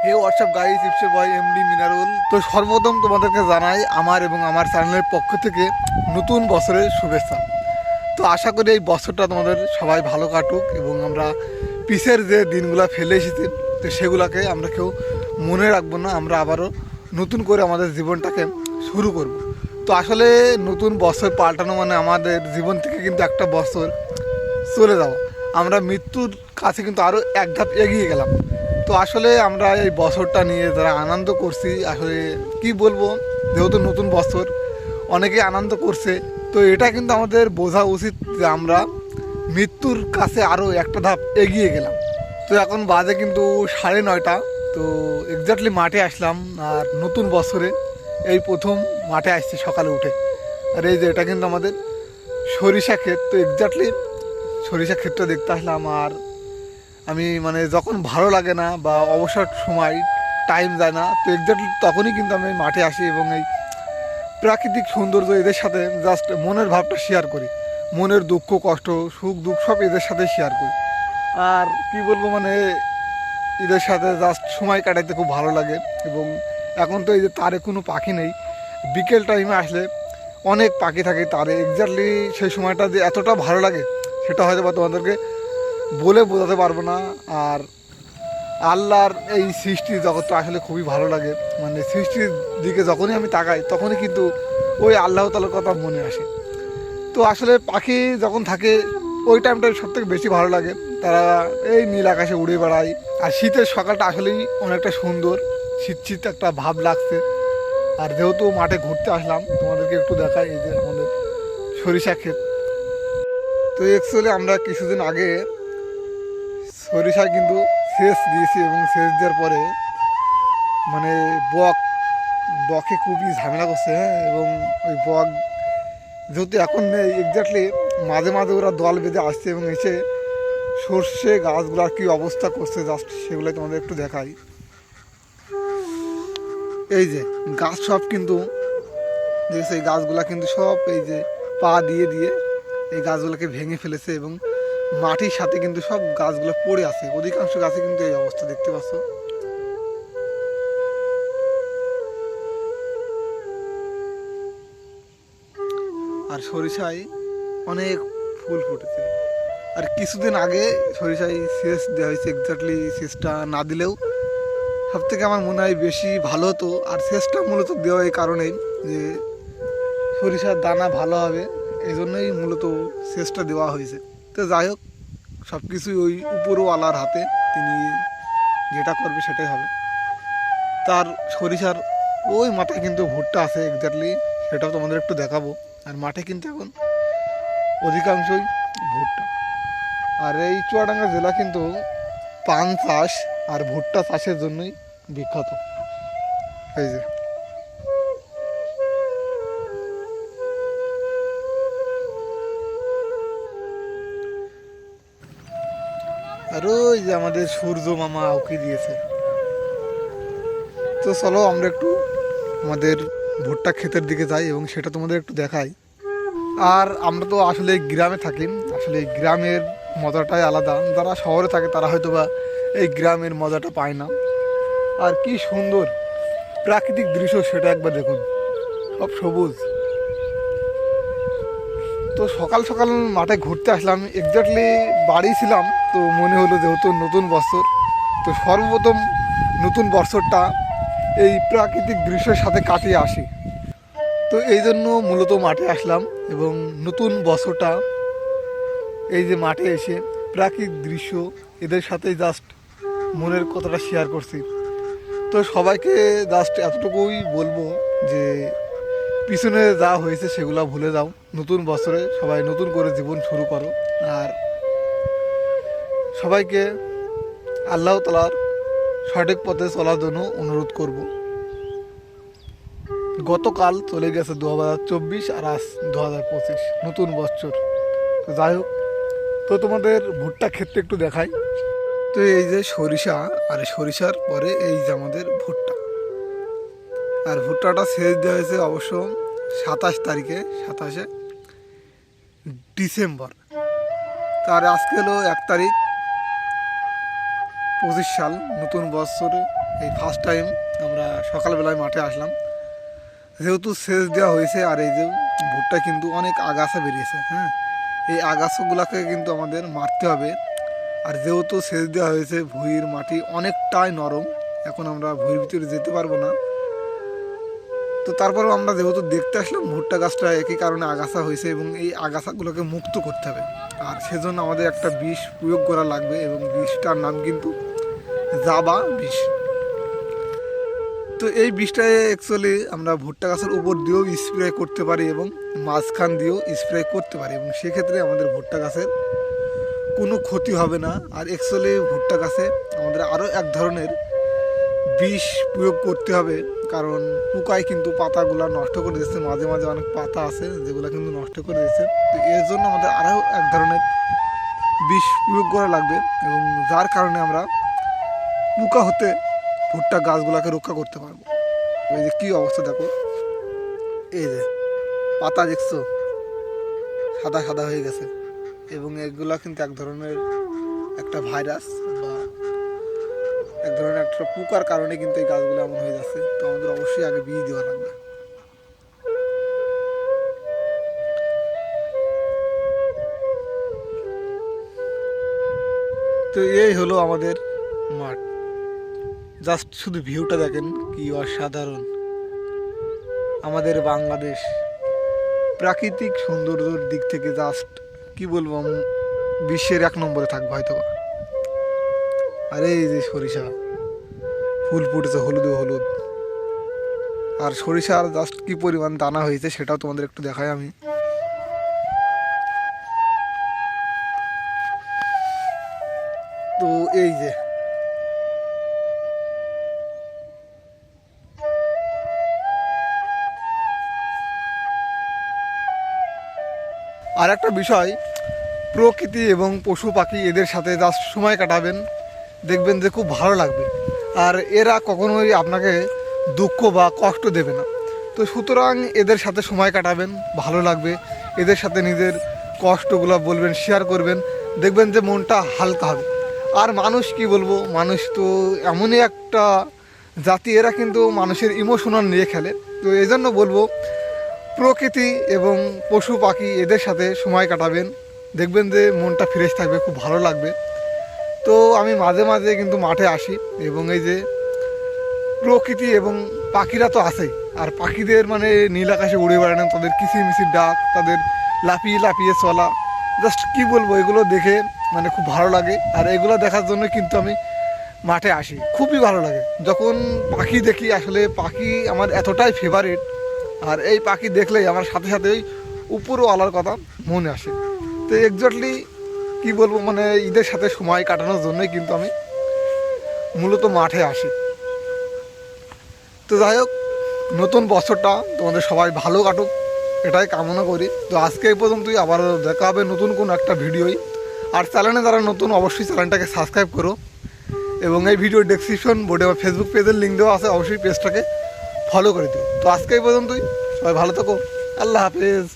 Hey what's up guys, it's boy MD Minarul. তো সর্বপ্রথম তোমাদেরকে জানাই আমার এবং আমার চ্যানেলের পক্ষ থেকে নতুন বছরের শুভেচ্ছা। তো আশা করি এই বছরটা তোমাদের সবাই ভালো কাটুক এবং আমরা পিছের যে দিনগুলো ফেলে এসেছি তো সেগুলোকে আমরা কেউ মনে রাখবো না, আমরা আবারও নতুন করে আমাদের জীবনটাকে শুরু করব। তো আসলে নতুন বছর পাল্টানো মানে আমাদের জীবন থেকে কিন্তু একটা বছর চলে যাওয়া, আমরা মৃত্যুর কাছে কিন্তু আরও এক ধাপ এগিয়ে গেলাম। তো আসলে আমরা এই বছরটা নিয়ে যারা আনন্দ করছি, আসলে কি বলবো, যেহেতু নতুন বছর অনেকেই আনন্দ করছে, তো এটা কিন্তু আমাদের বোঝা উচিত যে আমরা মৃত্যুর কাছে আরও একটা ধাপ এগিয়ে গেলাম। তো এখন বাজে কিন্তু 9:30। তো এক্স্যাক্টলি মাঠে আসলাম, আর নতুন বছরে এই প্রথম মাঠে আসছি সকালে উঠে। আর এই যে এটা কিন্তু আমাদের সরিষা ক্ষেত। তো এক্স্যাক্টলি সরিষা ক্ষেতটা দেখতে আসলাম। আর আমি মানে যখন ভালো লাগে না বা অবসর সময় টাইম যায় না, তো এক্স্যাক্টলি তখনই কিন্তু আমি মাঠে আসি এবং এই প্রাকৃতিক সৌন্দর্য এদের সাথে জাস্ট মনের ভাবটা শেয়ার করি। মনের দুঃখ কষ্ট সুখ দুঃখ সব এদের সাথে শেয়ার করি। আর কি বলবো, মানে এদের সাথে জাস্ট সময় কাটাইতে খুব ভালো লাগে। এবং এখন তো এই যে তারে কোনো পাখি নেই, বিকেল টাইমে আসলে অনেক পাখি থাকে তারে। এক্স্যাক্টলি সেই সময়টা যে এতটা ভালো লাগে সেটা হয়তো বা তোমাদেরকে বলে বোঝাতে পারবো না। আর আল্লাহর এই সৃষ্টি জগৎটা আসলে খুবই ভালো লাগে। মানে সৃষ্টির দিকে যখনই আমি তাকাই তখনই কিন্তু ওই আল্লাহ তাআলার কথা মনে আসে। তো আসলে পাখি যখন থাকে ওই টাইমটা সবথেকে বেশি ভালো লাগে। তারা এই নীল আকাশে উড়ে বেড়ায়। আর শীতের সকালটা আসলেই অনেকটা সুন্দর, শীত শীত একটা ভাব লাগছে। আর যেহেতু মাঠে ঘুরতে আসলাম, তোমাদেরকে একটু দেখাই এই যে আমাদের সরিষা ক্ষেত। তো অ্যাকচুয়ালি আমরা কিছুদিন আগে সরিষায় কিন্তু সেচ দিয়েছি এবং সেচ দেওয়ার পরে মানে বকে খুবই ঝামেলা করছে, হ্যাঁ। এবং ওই বক যেহেতু এখন নেই, এক্স্যাক্টলি মাঝে মাঝে ওরা দল বেঁধে আসছে এবং এসে সর্ষে গাছগুলার কী অবস্থা করছে জাস্ট সেগুলো তোমাদের একটু দেখাই। এই যে গাছ সব কিন্তু দেখছে, এই গাছগুলা কিন্তু সব এই যে পা দিয়ে দিয়ে এই গাছগুলোকে ভেঙে ফেলেছে এবং মাটির সাথে কিন্তু সব গাছগুলো পড়ে আছে। অধিকাংশ গাছে কিন্তু এই অবস্থা দেখতে পাচ্ছ। আর সরিষায় অনেক ফুল ফুটেছে। আর কিছুদিন আগে সরিষায় সেচ দেওয়া হয়েছে, এক্স্যাক্টলি সেচটা না দিলেও সব থেকে আমার মনে হয় বেশি ভালো হতো। আর সেচটা মূলত দেওয়া এই কারণেই যে সরিষার দানা ভালো হবে, এই জন্যই মূলত সেচটা দেওয়া হয়েছে। তো যাই হোক, সব কিছুই ওই উপরওয়ালার হাতে, তিনি যেটা করবে সেটাই হবে। তার সরিষার ওই মাথায় কিন্তু ভুট্টা আছে, এক্স্যাক্টলি সেটাও তোমাদের একটু দেখাবো। আর মাঠে কিন্তু এখন অধিকাংশই ভুট্টা। আর এই চুয়াডাঙ্গা জেলা কিন্তু পান চাষ আর ভুট্টা চাষের জন্যই বিখ্যাত। এই যে আর ওই যে আমাদের সূর্য মামা উকি দিয়েছে। তো চলো আমরা একটু আমাদের ভুট্টা ক্ষেতের দিকে যাই এবং সেটা তোমাদের একটু দেখাই। আর আমরা তো আসলে গ্রামে থাকি, আসলে গ্রামের মজাটাই আলাদা। যারা শহরে থাকে তারা হয়তো বা এই গ্রামের মজাটা পায় না। আর কি সুন্দর প্রাকৃতিক দৃশ্য সেটা একবার দেখুন, সব সবুজ। তো সকাল সকাল মাঠে ঘুরতে আসলাম, এক্স্যাক্টলি বাড়ি ছিলাম। তো মনে হলো যেহেতু নতুন বছর, তো সর্বপ্রথম নতুন বছরটা এই প্রাকৃতিক দৃশ্যের সাথে কাটিয়ে আসি। তো এই জন্য মূলত মাঠে আসলাম এবং নতুন বছরটা এই যে মাঠে এসে প্রাকৃতিক দৃশ্য এদের সাথে জাস্ট মনের কথাটা শেয়ার করছি। তো সবাইকে জাস্ট এতটুকুই বলবো যে পিছনে যা হয়েছে সেগুলো ভুলে যাও, নতুন বছরে সবাই নতুন করে জীবন শুরু করো। আর সবাইকে আল্লাহ তাআলার সঠিক পথে চলার জন্য অনুরোধ করব। গতকাল চলে গেছে 2024 আর আজ 2025, নতুন বছর। তো যাই হোক, তো তোমাদের ভুট্টা ক্ষেত্রে একটু দেখাই। তো এই যে সরিষা, আর সরিষার পরে এই যে আমাদের ভুট্টা। আর ভুট্টাটা সেচ দেওয়া হয়েছে অবশ্য 27 তারিখে, 27শে ডিসেম্বর। তার আজকে হলো 1 তারিখ, 25 সাল, নতুন বছরে এই ফার্স্ট টাইম আমরা সকালবেলায় মাঠে আসলাম, যেহেতু সেচ দেওয়া হয়েছে। আর এই যে ভুট্টা কিন্তু অনেক আগাছা বেরিয়েছে, হ্যাঁ, এই আগাছাগুলোকে কিন্তু আমাদের মারতে হবে। আর যেহেতু সেচ দেওয়া হয়েছে, ভুঁইয়ের মাটি অনেকটাই নরম, এখন আমরা ভুঁইয়ের ভিতরে যেতে পারবো না। তো তারপরেও আমরা যেহেতু দেখতে আসলাম ভুট্টা গাছটা একই কারণে আগাছা হয়েছে এবং এই আগাছাগুলোকে মুক্ত করতে হবে। আর সেজন্য আমাদের একটা বিষ প্রয়োগ করা লাগবে এবং বিষটার নাম কিন্তু জাবা বিষ। তো এই বিষটা অ্যাকচুয়ালি আমরা ভুট্টা গাছের উপর দিয়েও স্প্রে করতে পারি এবং মাঝখান দিয়েও স্প্রে করতে পারি এবং সেক্ষেত্রে আমাদের ভুট্টা গাছের কোনো ক্ষতি হবে না। আর অ্যাকচুয়ালি ভুট্টা গাছে আমাদের আরও এক ধরনের বিষ প্রয়োগ করতে হবে, কারণ পোকায় কিন্তু পাতাগুলো নষ্ট করে দিচ্ছে। মাঝে মাঝে অনেক পাতা আছে যেগুলো কিন্তু নষ্ট করে দিচ্ছে। তো এর জন্য আমাদের আরও এক ধরনের বিষ প্রয়োগ করা লাগবে এবং যার কারণে আমরা পোকা হতে ভুট্টা গাছগুলোকে রক্ষা করতে পারবো। এই যে কী অবস্থা দেখো, এই যে পাতা দেখছো সাদা সাদা হয়ে গেছে এবং এগুলা কিন্তু এক ধরনের একটা ভাইরাস বা এক ধরনের একটা পোকার কারণে কিন্তু এই গাছগুলো এমন হয়ে যাচ্ছে। তো আমাদের অবশ্যই আগে বীজ দেওয়া লাগবে। তো এই হলো আমাদের মাঠ, জাস্ট শুধু ভিউটা দেখেন কি অসাধারণ। আমাদের বাংলাদেশ প্রাকৃতিক সৌন্দর্যের দিক থেকে জাস্ট কি বলবো, বিশ্বের 1 নম্বরে থাকবে হয়তো। আর এই যে সরিষা ফুল ফুটেছে হলুদে হলুদ, আর সরিষার জাস্ট কি পরিমাণ দানা হয়েছে সেটাও তোমাদের একটু দেখাই আমি। তো এই যে আর একটা বিষয়, প্রকৃতি এবং পশু পাখি এদের সাথে জাস্ট সময় কাটাবেন, দেখবেন যে খুব ভালো লাগবে। আর এরা কখনোই আপনাকে দুঃখ বা কষ্ট দেবে না। তো সুতরাং এদের সাথে সময় কাটাবেন, ভালো লাগবে। এদের সাথে নিজের কষ্টগুলো বলবেন, শেয়ার করবেন, দেখবেন যে মনটা হালকা হবে। আর মানুষ কি বলবো, মানুষ তো এমনই একটা জাতি, এরা কিন্তু মানুষের ইমোশনাল নিয়ে খেলে। তো এই জন্য বলবো প্রকৃতি এবং পশু পাখি এদের সাথে সময় কাটাবেন, দেখবেন যে মনটা ফ্রেশ থাকবে, খুব ভালো লাগবে। তো আমি মাঝে মাঝে কিন্তু মাঠে আসি এবং এই যে প্রকৃতি এবং পাখিরা তো আছেই, আর পাখিদের মানে নীল আকাশে উড়ে বেড়ানো, তাদের কিচিরমিচির ডাক, তাদের লাফিয়ে লাফিয়ে চলা, জাস্ট কি বলবো, এগুলো দেখে মানে খুব ভালো লাগে। আর এগুলো দেখার জন্য কিন্তু আমি মাঠে আসি, খুবই ভালো লাগে যখন পাখি দেখি। আসলে পাখি আমার এতটাই ফেভারিট, আর এই পাখি দেখলেই আমার সাথে সাথে ওই উপরওয়ালার কথা মনে আসে। তো এক্স্যাক্টলি কি বলবো, মানে ঈদের সাথে সময় কাটানোর জন্যই কিন্তু আমি মূলত মাঠে আসি। তো যাই হোক, নতুন বছরটা তোমাদের সবাই ভালো কাটুক এটাই কামনা করি। তো আজকে এই পর্যন্তই, আবার দেখা হবে নতুন কোনো একটা ভিডিওই। আর চ্যানেলে যারা নতুন অবশ্যই চ্যানেলটাকে সাবস্ক্রাইব করো এবং এই ভিডিওর ডেসক্রিপশন বোর্ডে আমার ফেসবুক পেজের লিঙ্ক দেওয়া আছে, অবশ্যই পেজটাকে ফলো করে দিও। তো আজকে এই পর্যন্তই, সবাই ভালো থাকো, আল্লাহ হাফেজ।